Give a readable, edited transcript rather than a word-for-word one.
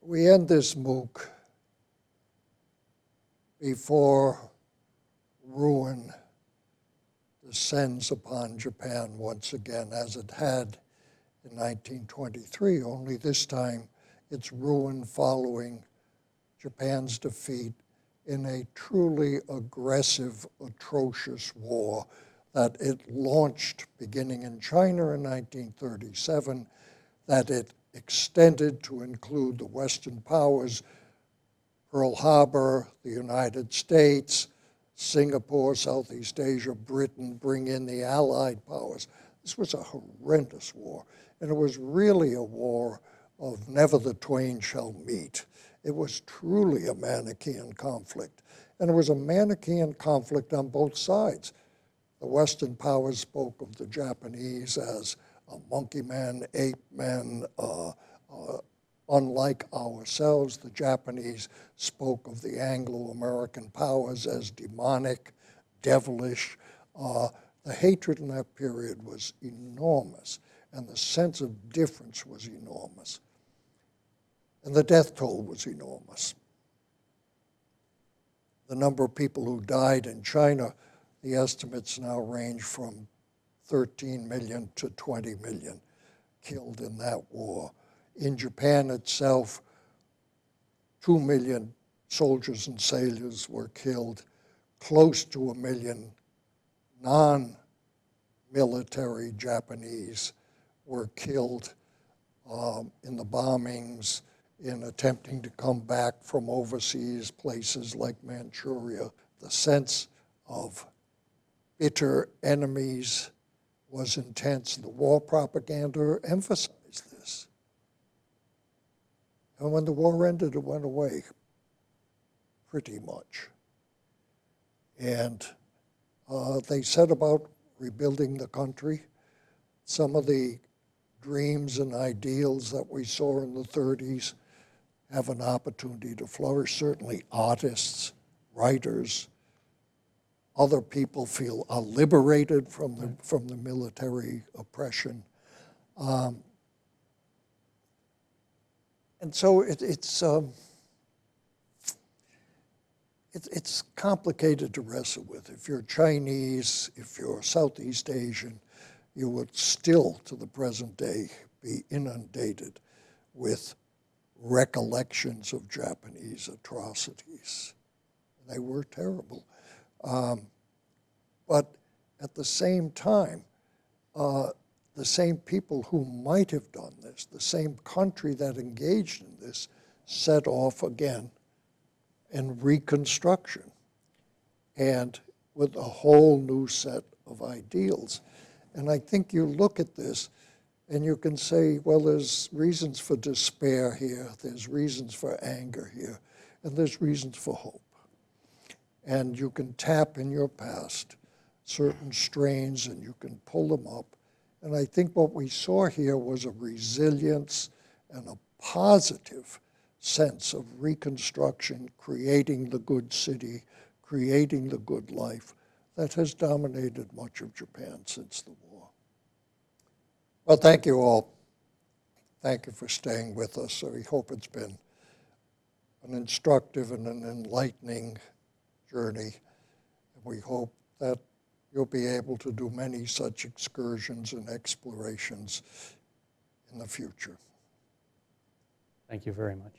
We end this MOOC before ruin descends upon Japan once again, as it had in 1923, only this time it's ruin following Japan's defeat in a truly aggressive, atrocious war that it launched beginning in China in 1937, that it extended to include the Western powers, Pearl Harbor, the United States, Singapore, Southeast Asia, Britain, bring in the Allied powers. This was a horrendous war, and it was really a war of never the twain shall meet. It was truly a Manichaean conflict, and it was a Manichaean conflict on both sides. The Western powers spoke of the Japanese as monkey men, ape men, unlike ourselves. The Japanese spoke of the Anglo-American powers as demonic, devilish. The hatred in that period was enormous, and the sense of difference was enormous. And the death toll was enormous. The number of people who died in China, the estimates now range from 13 million to 20 million killed in that war. In Japan itself, 2 million soldiers and sailors were killed, close to 1 million non-military Japanese were killed in the bombings, in attempting to come back from overseas places like Manchuria. The sense of bitter enemies was intense. The war propaganda emphasized this. And when the war ended, it went away, pretty much. And they set about rebuilding the country. Some of the dreams and ideals that we saw in the 30s have an opportunity to flourish. Certainly artists, writers, other people feel liberated from the military oppression. And so it's complicated to wrestle with. If you're Chinese, if you're Southeast Asian, you would still, to the present day, be inundated with recollections of Japanese atrocities. They were terrible. But at the same time, the same people who might have done this, the same country that engaged in this, set off again in reconstruction, and with a whole new set of ideals. And I think you look at this and you can say, well, there's reasons for despair here, there's reasons for anger here, and there's reasons for hope. And you can tap in your past certain strains and you can pull them up. And I think what we saw here was a resilience and a positive sense of reconstruction, creating the good city, creating the good life that has dominated much of Japan since the war. Well, thank you all. Thank you for staying with us. So we hope it's been an instructive and an enlightening journey. We hope that you'll be able to do many such excursions and explorations in the future. Thank you very much.